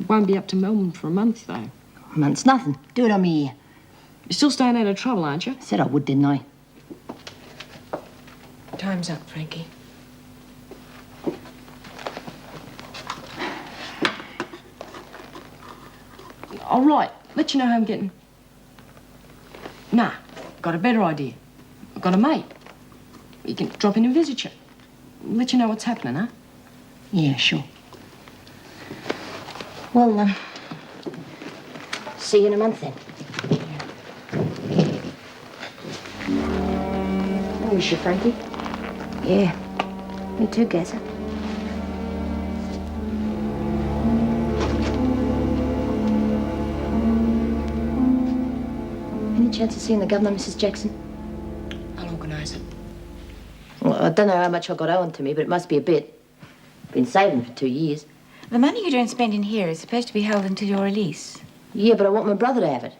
Won't be up to Melbourne for a month, though. A month's nothing. Do it on me here. You're still staying out of trouble, aren't you? Said I would, didn't I? Time's up, Frankie. All right, let you know how I'm getting. Nah, got a better idea. I've got a mate. You can drop in and visit you. Let you know what's happening, huh? Yeah, sure. Well, see you in a month then. I miss you, Frankie. Yeah, me too, Gazza. Any chance of seeing the governor, Mrs. Jackson? I'll organise it. Well, I don't know how much I got owing to me, but it must be a bit. Been saving for 2 years. The money you don't spend in here is supposed to be held until your release. Yeah, but I want my brother to have it.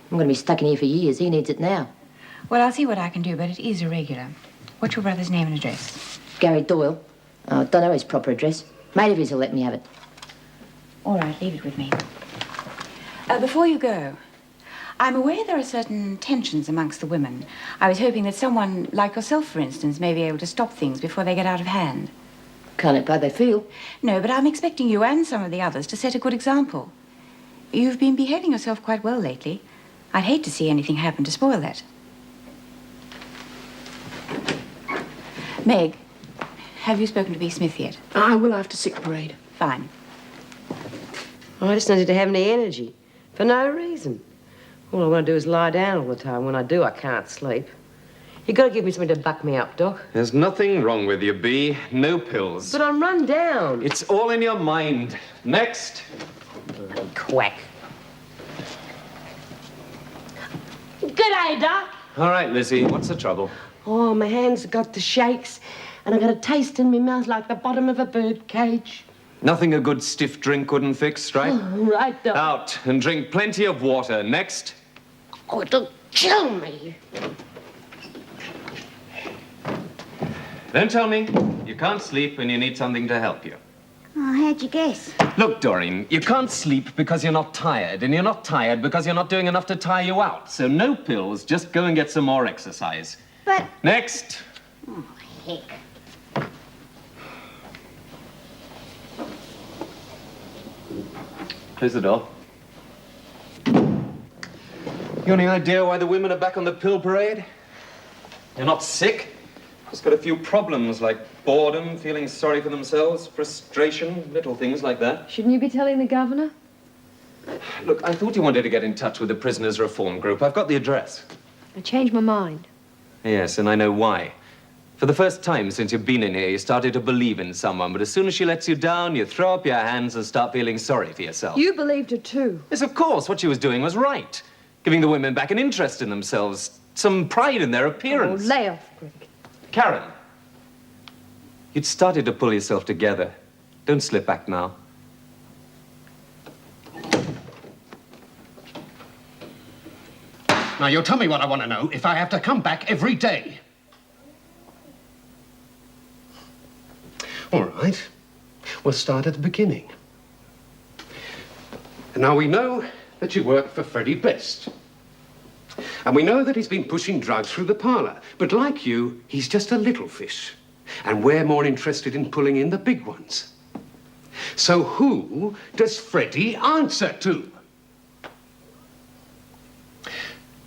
I'm going to be stuck in here for years. He needs it now. Well, I'll see what I can do, but it is irregular. What's your brother's name and address? Gary Doyle. I don't know his proper address. Mate of his will let me have it. All right, leave it with me. Before you go, I'm aware there are certain tensions amongst the women. I was hoping that someone, like yourself, for instance, may be able to stop things before they get out of hand. Can't it how they feel? No, but I'm expecting you and some of the others to set a good example. You've been behaving yourself quite well lately. I'd hate to see anything happen to spoil that. Meg, have you spoken to B. Smith yet? I will after sick parade. Fine. I just needed to have any energy. For no reason. All I want to do is lie down all the time. When I do, I can't sleep. You got to give me something to buck me up, Doc. There's nothing wrong with you, B. No pills. But I'm run down. It's all in your mind. Next. Quack. G'day, Doc. All right, Lizzie, what's the trouble? Oh, my hands have got the shakes, and I got a taste in my mouth like the bottom of a bird cage. Nothing a good stiff drink wouldn't fix, right? Oh, right, Doc. Out and drink plenty of water. Next. Oh, it'll kill me. Don't tell me you can't sleep and you need something to help you. Oh, how'd you guess? Look, Doreen, you can't sleep because you're not tired, and you're not tired because you're not doing enough to tire you out. So no pills, just go and get some more exercise. But... Next. Oh, heck. Close the door. You any idea why the women are back on the pill parade? You're not sick. Just got a few problems like boredom, feeling sorry for themselves, frustration, little things like that. Shouldn't you be telling the governor? Look, I thought you wanted to get in touch with the Prisoners Reform Group. I've got the address. I changed my mind. Yes, and I know why. For the first time since you've been in here, you started to believe in someone, but as soon as she lets you down, you throw up your hands and start feeling sorry for yourself. You believed her too. Yes, of course. What she was doing was right. Giving the women back an interest in themselves, some pride in their appearance. Oh, lay off, Greg. Karen, you'd started to pull yourself together. Don't slip back now. Now, you'll tell me what I want to know if I have to come back every day. All right. We'll start at the beginning. Now, we know that you work for Freddie Best. And we know that he's been pushing drugs through the parlor. But like you, he's just a little fish. And we're more interested in pulling in the big ones. So who does Freddie answer to?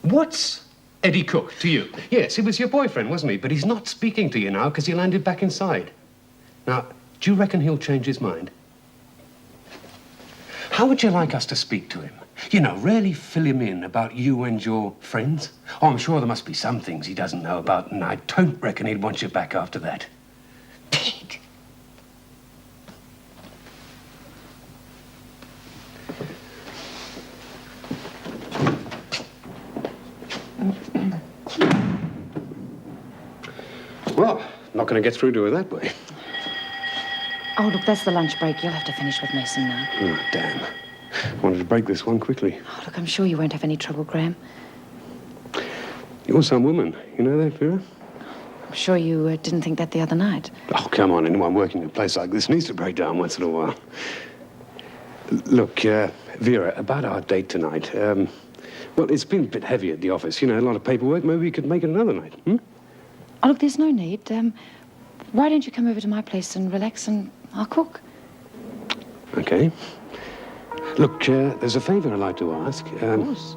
What's Eddie Cook to you? Yes, he was your boyfriend, wasn't he? But he's not speaking to you now because he landed back inside. Now, do you reckon he'll change his mind? How would you like us to speak to him? You know, really fill him in about you and your friends? Oh, I'm sure there must be some things he doesn't know about, and I don't reckon he'd want you back after that. Pete! Well, not going to get through to her that way. Oh, look, that's the lunch break. You'll have to finish with Mason now. Oh, damn. Wanted to break this one quickly. Oh, look, I'm sure you won't have any trouble, Graham. You're some woman. You know that, Vera? I'm sure you didn't think that the other night. Oh, come on. Anyone working in a place like this needs to break down once in a while. Look, Vera, about our date tonight. Well, it's been a bit heavy at the office. You know, a lot of paperwork. Maybe we could make it another night, hmm? Oh, look, there's no need. Why don't you come over to my place and relax and I'll cook? Okay. Look, there's a favour I'd like to ask. Of course.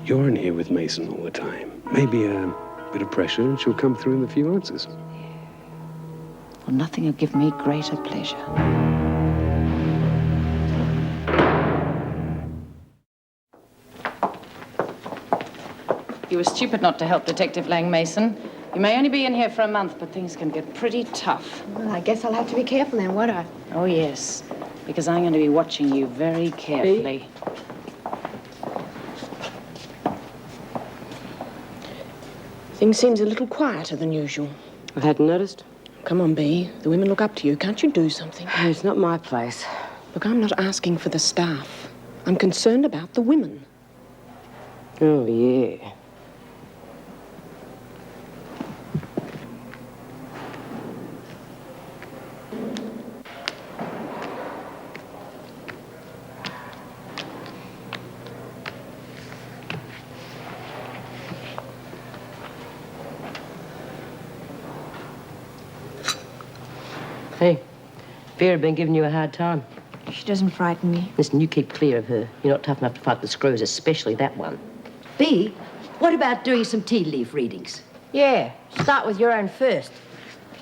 You're in here with Mason all the time. Maybe a bit of pressure and she'll come through in a few answers. Well, nothing will give me greater pleasure. You were stupid not to help Detective Lang Mason. You may only be in here for a month, but things can get pretty tough. Well, I guess I'll have to be careful then, won't I? Oh, yes, because I'm going to be watching you very carefully. Things seems a little quieter than usual. I hadn't noticed. Come on, Bea. The women look up to you. Can't you do something? It's not my place. Look, I'm not asking for the staff. I'm concerned about the women. Oh, yeah. Hey, Vera been giving you a hard time. She doesn't frighten me. Listen, you keep clear of her. You're not tough enough to fight the screws, especially that one. B, what about doing some tea leaf readings? Yeah, start with your own first.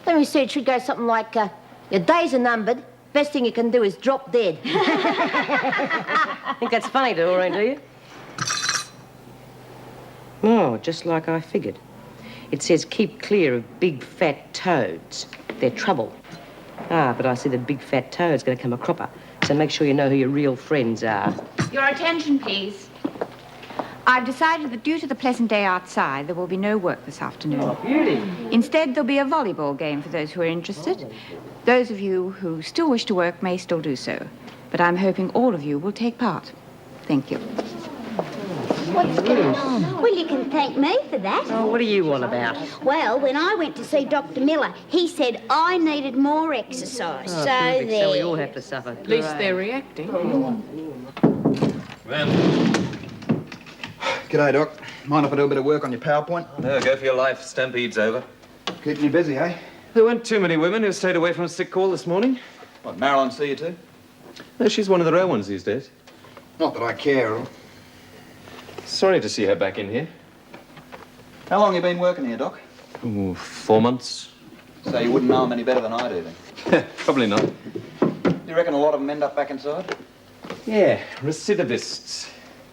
Let me see, it should go something like, your days are numbered. Best thing you can do is drop dead. Think that's funny, Doreen, do you? Oh, just like I figured. It says keep clear of big fat toads. They're trouble. Ah, but I see the big fat toad's going to come a cropper. So make sure you know who your real friends are. Your attention, please. I've decided that due to the pleasant day outside, there will be no work this afternoon. Oh, beauty. Instead, there'll be a volleyball game for those who are interested. Those of you who still wish to work may still do so. But I'm hoping all of you will take part. Thank you. What's going on? Well, you can thank me for that. Oh, what do you want about? Well, when I went to see Dr. Miller, he said I needed more exercise. Oh, so perfect. there. So we all have to suffer. At least they're reacting. G'day, Doc. Mind if I do a bit of work on your PowerPoint? No, go for your life. Stampede's over. Keeping you busy, eh? There weren't too many women who stayed away from a sick call this morning. What, Marilyn see you too? No, she's one of the rare ones these days. Not that I care. Sorry to see her back in here. How long you been working here, Doc? Ooh, 4 months. So you wouldn't know them any better than I do, then? Probably not. You reckon a lot of them end up back inside? Yeah, recidivists.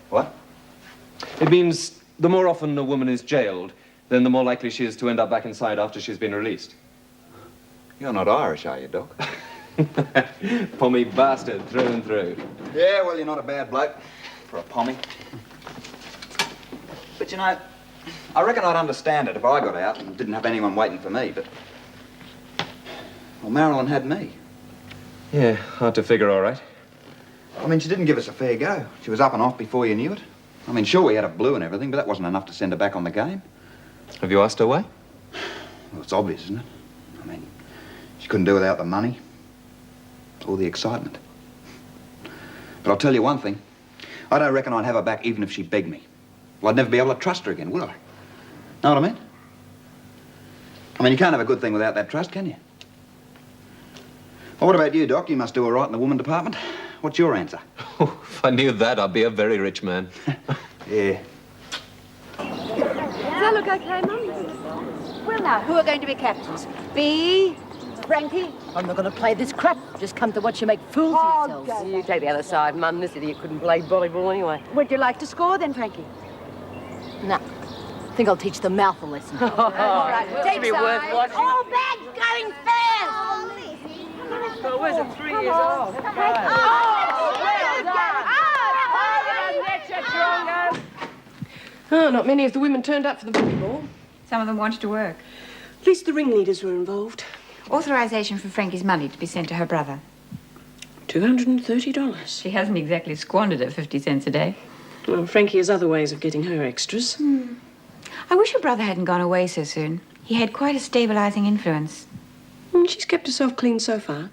What? It means the more often a woman is jailed, then the more likely she is to end up back inside after she's been released. You're not Irish, are you, Doc? Pommy bastard through and through. Yeah, well, you're not a bad bloke for a pommy. But, you know, I reckon I'd understand it if I got out and didn't have anyone waiting for me, but... Well, Marilyn had me. Yeah, hard to figure, all right. I mean, she didn't give us a fair go. She was up and off before you knew it. I mean, sure, we had a blue and everything, but that wasn't enough to send her back on the game. Have you asked her why? Well, it's obvious, isn't it? I mean, she couldn't do without the money or the excitement. But I'll tell you one thing. I don't reckon I'd have her back even if she begged me. Well, I'd never be able to trust her again, would I? Know what I mean? I mean, you can't have a good thing without that trust, can you? Well, what about you, Doc? You must do all right in the woman department. What's your answer? Oh, if I knew that, I'd be a very rich man. Yeah. Does that look okay, Mum? Well, now, who are going to be captains? Bea? Frankie? I'm not going to play this crap. Just come to watch you make fools of yourselves. You take the other side, Mum. This idiot couldn't play volleyball anyway. Would you like to score then, Frankie? Nah. I think I'll teach the mouth a lesson. All right, It'd be worth watching. All bags going first! Oh, where's it? 3 years old. Oh, not many of the women turned up for the volleyball. Some of them wanted to work. At least the ringleaders were involved. Authorization for Frankie's money to be sent to her brother. $230. She hasn't exactly squandered her 50 cents a day. Well, Frankie has other ways of getting her extras. I wish her brother hadn't gone away so soon. He had quite a stabilizing influence. She's kept herself clean so far.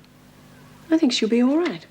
I think she'll be all right.